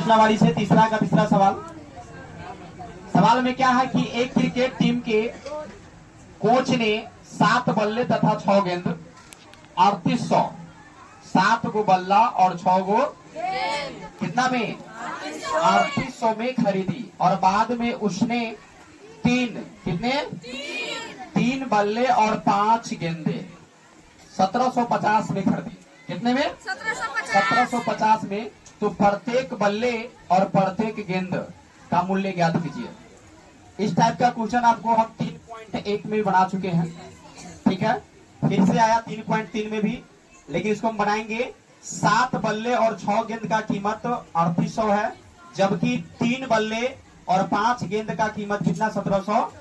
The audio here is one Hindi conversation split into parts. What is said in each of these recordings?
प्रश्नावली से तीसरा सवाल। सवाल में क्या है कि एक क्रिकेट टीम के कोच ने 7 बल्ले तथा 6 गेंद 3800, 7 गो बल्ला और 6 गो कितना में 3800 में खरीदी और बाद में उसने तीन बल्ले और 5 गेंदे 1750 में खरीदी। कितने में 1750 में। तो प्रत्येक बल्ले और प्रत्येक गेंद का मूल्य ज्ञात कीजिए। इस टाइप का क्वेश्चन आपको हम 3.1 में बना चुके हैं, ठीक है। फिर से आया 3.3 में भी, लेकिन इसको हम बनाएंगे 7 बल्ले और 6 गेंद का कीमत 3800 है, जबकि 3 बल्ले और 5 गेंद का कीमत कितना 1700।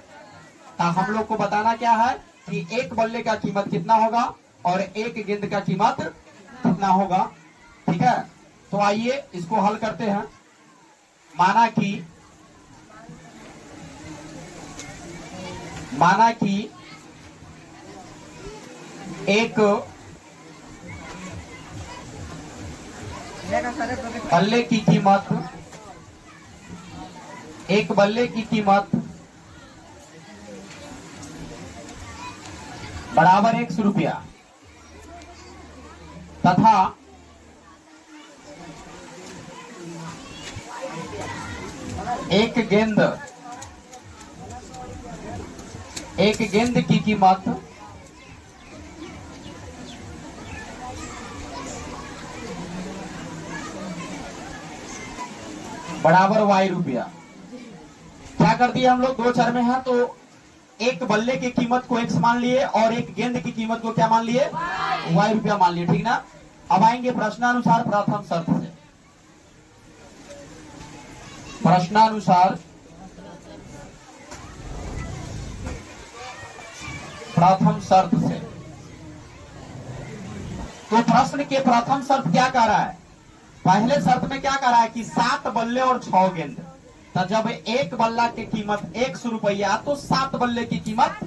हम लोग को बताना क्या है कि एक बल्ले का कीमत कितना होगा और एक गेंद का कीमत कितना होगा, ठीक है। तो आइए इसको हल करते हैं। माना कि एक बल्ले की कीमत बराबर 100 रुपया तथा एक गेंद की कीमत बराबर Y रुपया। क्या कर दिया हम लोग, 2 चर में है तो एक बल्ले की कीमत को X मान लिए और एक गेंद की कीमत को क्या मान लिए, Y रुपया मान लिए, ठीक ना। अब आएंगे प्रश्नानुसार प्रथम शर्त से। प्रश्नानुसार प्रथम शर्त से। तो प्रश्न के प्रथम शर्त क्या कह रहा है, पहले शर्त में क्या कह रहा है कि 7 बल्ले और 6 गेंद। तो जब एक बल्ला की कीमत 100 रुपया तो 7 बल्ले की कीमत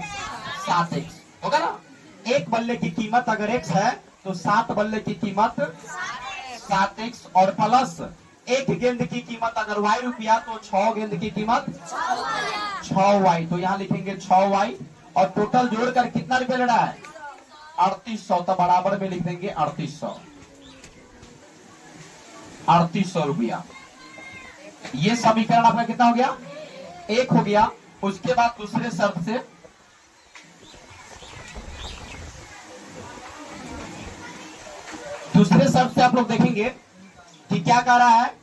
7x होगा ना। एक बल्ले की कीमत अगर x है तो 7 बल्ले की कीमत 7x और प्लस एक गेंद की कीमत अगर Y रुपया तो 6 गेंद की कीमत 6y। तो यहाँ लिखेंगे 6y और टोटल जोड़कर कितना रुपया ले रहा है 3800। तो बराबर में लिख देंगे 3800 रुपया। ये समीकरण आपका कितना हो गया, 1 हो गया। उसके बाद दूसरे शर्त से आप लोग देखेंगे कि क्या कह रहा है।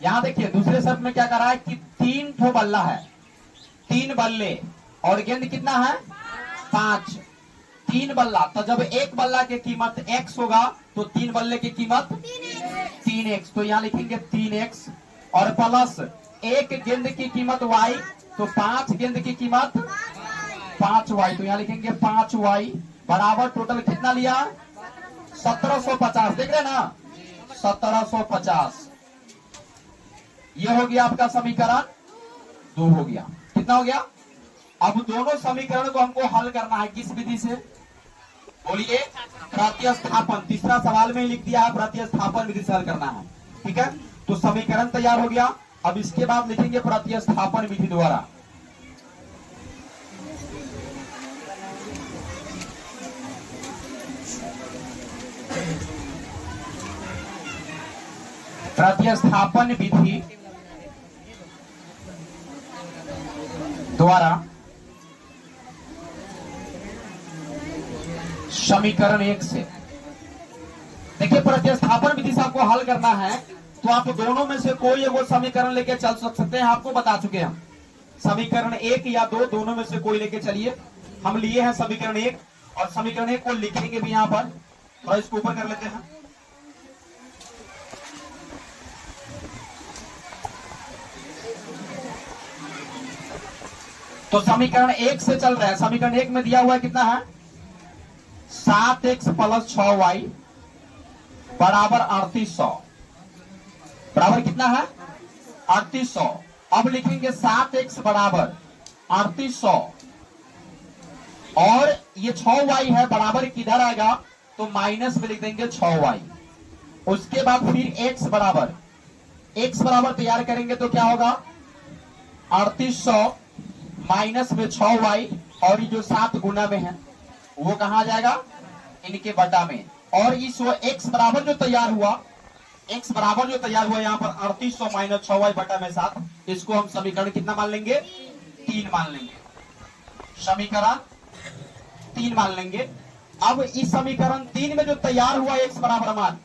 यहां देखिए दूसरे शर्त में क्या कह रहा है कि 3 ठो बल्ला है, 3 बल्ले और गेंद कितना है 5। 3 बल्ला, तो जब एक बल्ला की कीमत x होगा तो 3 बल्ले की कीमत 3x। तो यहाँ लिखेंगे 3x और प्लस एक गेंद की कीमत y, तो 5 गेंद की कीमत 5y। तो यहाँ लिखेंगे 5y बराबर टोटल कितना लिया 1750। देख रहे ना 1750। ये हो गया आपका समीकरण 2 हो गया। कितना हो गया। अब दोनों समीकरण को हमको हल करना है किस विधि से, बोलिए प्रतिस्थापन। तीसरा सवाल में ही लिख दिया है प्रतिस्थापन विधि से हल करना है, ठीक है। तो समीकरण तैयार हो गया। अब इसके बाद लिखेंगे प्रतिस्थापन विधि द्वारा। प्रतिस्थापन विधि द्वारा समीकरण 1 से देखिए, प्रतिस्थापन विधि से आपको हल करना है तो आप दोनों में से कोई वो समीकरण लेके चल सकते हैं। आपको बता चुके हैं हम समीकरण 1 या 2 दोनों में से कोई लेके चलिए। हम लिए हैं समीकरण 1 और समीकरण 1 को लिखेंगे भी यहां पर, थोड़ा इसको ऊपर कर लेते हैं। तो समीकरण 1 से चल रहा है। समीकरण 1 में दिया हुआ है कितना है 7x प्लस 6y बराबर 3800। बराबर कितना है 3800। अब लिखेंगे 7x बराबर 3800 और ये 6y है बराबर किधर आएगा तो माइनस में लिख देंगे 6y। उसके बाद फिर x बराबर x बराबर तैयार करेंगे तो क्या होगा 3800 माइनस में 6y और ये जो 7 गुना में है वो कहा जाएगा इनके बटा में। और इस वो x बराबर जो तैयार हुआ यहाँ पर 3800 माइनस 6y बटा में 7, इसको हम समीकरण कितना मान लेंगे 3 मान लेंगे, समीकरण 3 मान लेंगे। अब इस समीकरण 3 में जो तैयार हुआ x बराबर मान,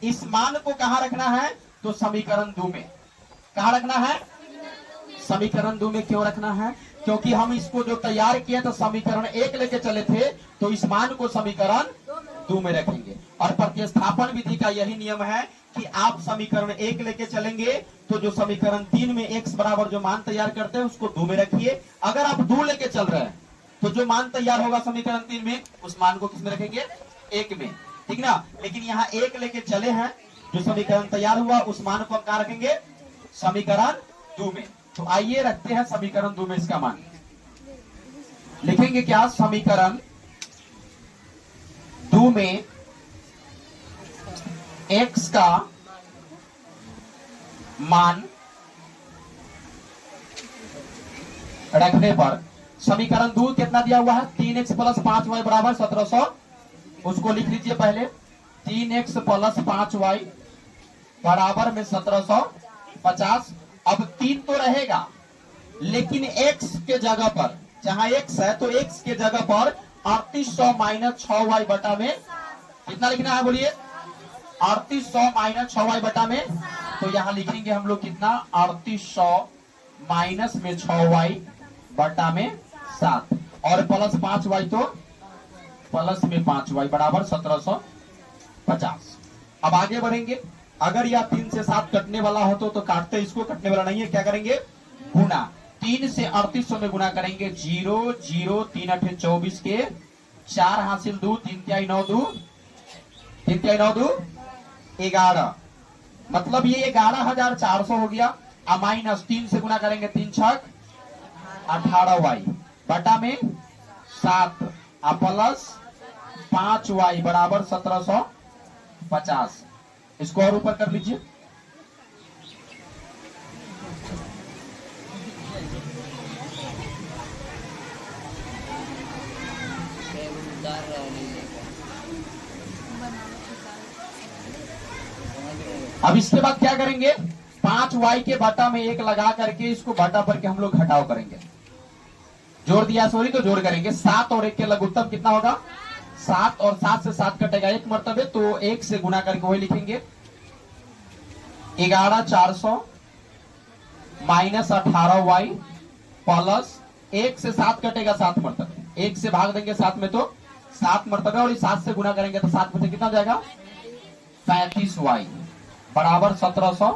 इस मान को कहां रखना है तो समीकरण 2 में। कहां रखना है समीकरण 2 में। क्यों रखना है क्योंकि हम इसको जो तैयार किए तो समीकरण 1 लेके चले थे, तो इस मान को समीकरण 2 में रखेंगे। और प्रतिस्थापन विधि का यही नियम है कि आप समीकरण 1 लेके चलेंगे तो जो समीकरण 3 में x बराबर जो मान तैयार करते हैं उसको 2 में रखिए। अगर आप 2 लेके चल रहे हैं तो जो मान तैयार होगा समीकरण 3 में उस मान को किसमें रखेंगे 1 में, ठीक ना। लेकिन यहाँ 1 लेके चले हैं, जो समीकरण तैयार हुआ उस मान को हम कहां रखेंगे समीकरण 2 में। तो आइए रखते हैं समीकरण 2 में इसका मान। लिखेंगे क्या समीकरण 2 में x का मान रखने पर समीकरण 2 कितना दिया हुआ है 3x प्लस 5y बराबर 1700, उसको लिख लीजिए पहले 3x प्लस 5y बराबर में 1750। अब 3 तो रहेगा लेकिन x के जगह पर, जहां x है तो x के जगह पर 3800 माइनस 6y बटा में कितना लिखना है बोलिए 3800 माइनस 6y बटा में। तो यहां लिखेंगे हम लोग कितना 3800 माइनस में 6y बटा में 7 और प्लस 5y तो प्लस में 5y बराबर 1750। अब आगे बढ़ेंगे। अगर यह 3 से 7 कटने वाला हो तो काटते, इसको कटने वाला नहीं है, क्या करेंगे गुना। 3 से 3800 में गुना करेंगे 0 0 3 8 24 के 4 हासिल 2 3 तिहाई 9 2 3 तिहाई 9 2 11, मतलब ये 11400 हो गया। अब माइनस 3 से गुना करेंगे 3 छक 18y बटा में 7 प्लस 5y बराबर 1750। इसको और ऊपर कर लीजिए। अब इसके बाद क्या करेंगे 5y के बटा में 1 लगा करके इसको बटा पर के हम लोग घटाव करेंगे। जोड़ दिया सॉरी तो जोड़ करेंगे 7 और 1 के लघुत्तम कितना होगा 7 और 7 से 7 कटेगा 1 मर्तबे, तो 1 से गुना करके वही लिखेंगे 11400 माइनस 18y प्लस 1 से 7 कटेगा 7 मर्तबे, 1 से भाग देंगे 7 में तो 7 मर्तबे और 7 से गुना करेंगे तो 7 में से कितना हो जाएगा 35y बराबर 1700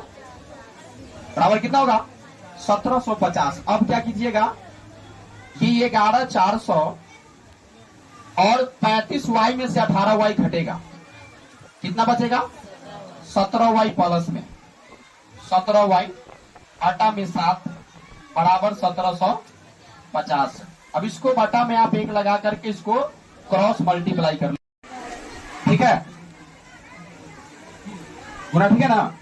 बराबर कितना होगा 1750। अब क्या कीजिएगा ये 11400 और 35y में से 18y घटेगा, कितना बचेगा 17y प्लस में 17y आटा में 7 बराबर 1750। अब इसको बटा में आप 1 लगा करके इसको क्रॉस मल्टीप्लाई कर लो, ठीक है गुना, ठीक है ना।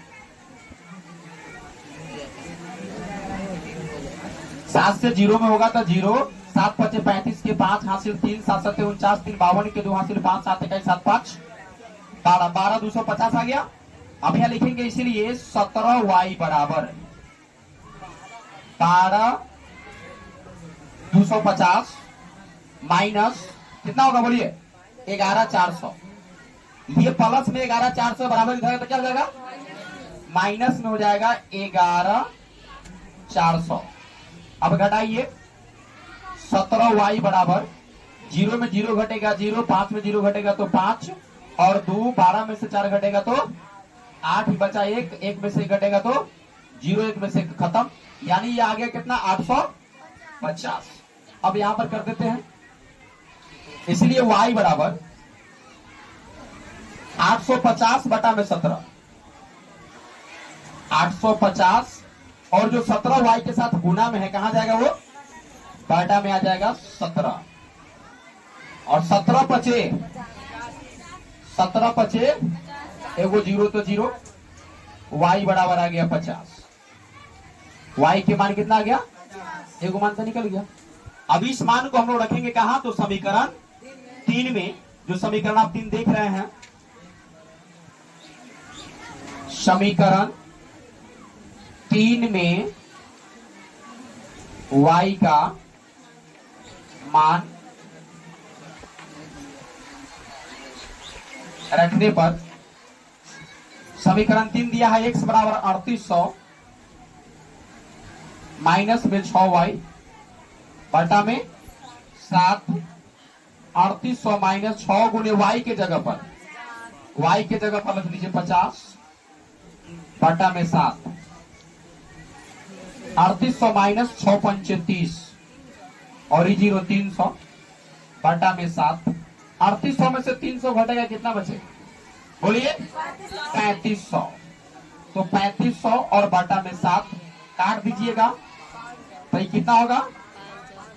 7 से 0 में होगा तो 0, 7 5 35 के 5 हासिल 3 7 7 49 3 52 के 2 हासिल 5 7 21 7 5 12 12 250 आ गया। अब यहां लिखेंगे इसलिए 17y बराबर 12 250 माइनस कितना होगा बोलिए 11400। ये प्लस में 11400 बराबर तो क्या हो जाएगा माइनस में हो जाएगा 11400। अब घटाइए 17y बराबर 0 में 0 घटेगा 0, 5 में 0 घटेगा तो 5 और 2 12 में से 4 घटेगा तो 8 ही बचा 1, 1 में से घटेगा तो 0, 1 में से खत्म, यानी ये आ गया कितना 850। अब यहां पर कर देते हैं, इसलिए y बराबर 850 बटा में 17, 850 और जो 17y के साथ गुना में है कहां जाएगा वो बटा में आ जाएगा 17 और 17 पचे एगो 0 तो 0 y बराबर आ गया 50। y के मान कितना आ गया? एक मान तो निकल गया। अब इस मान को हम लोग रखेंगे कहां? तो समीकरण 3 में। जो समीकरण आप 3 देख रहे हैं, समीकरण 3 में y का मान रखने पर समीकरण 3 दिया है x बराबर 3800 माइनस में 6y बटा में 7। 3800 माइनस 6 गुने y के जगह पर, y के जगह पर रख लीजिए 50 बटा में 7। 3800 माइनस 6 पंचे 30 और 0 300 बटा में 7। 3800 में से 300 घटेगा कितना बचे? बोलिए 3500। तो 3500 और बटा में 7 काट दीजिएगा तो ये कितना होगा?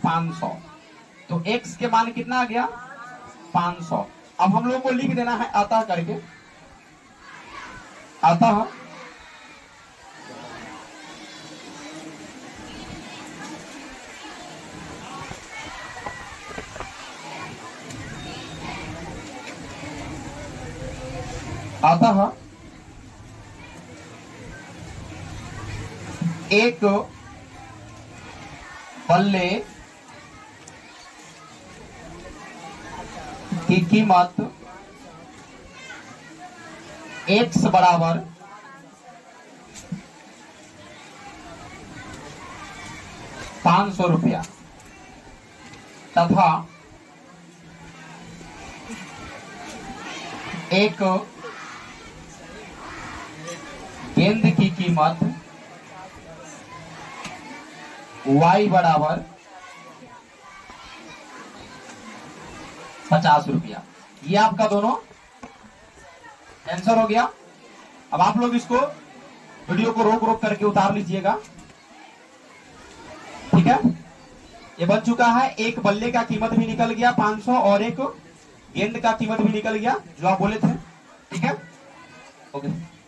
500। तो x के मान कितना आ गया? 500। अब हम लोग को लिख देना है अतः करके। अतः एक बल्ले की कीमत x बराबर 500 रुपया तथा एक गेंद की कीमत y बराबर 50 रुपया। ये आपका दोनों आंसर हो गया। अब आप लोग इसको वीडियो को रोक रोक करके उतार लीजिएगा, ठीक है? ये बन चुका है। एक बल्ले का कीमत भी निकल गया 500 और एक गेंद का कीमत भी निकल गया जो आप बोले थे, ठीक है? ओके।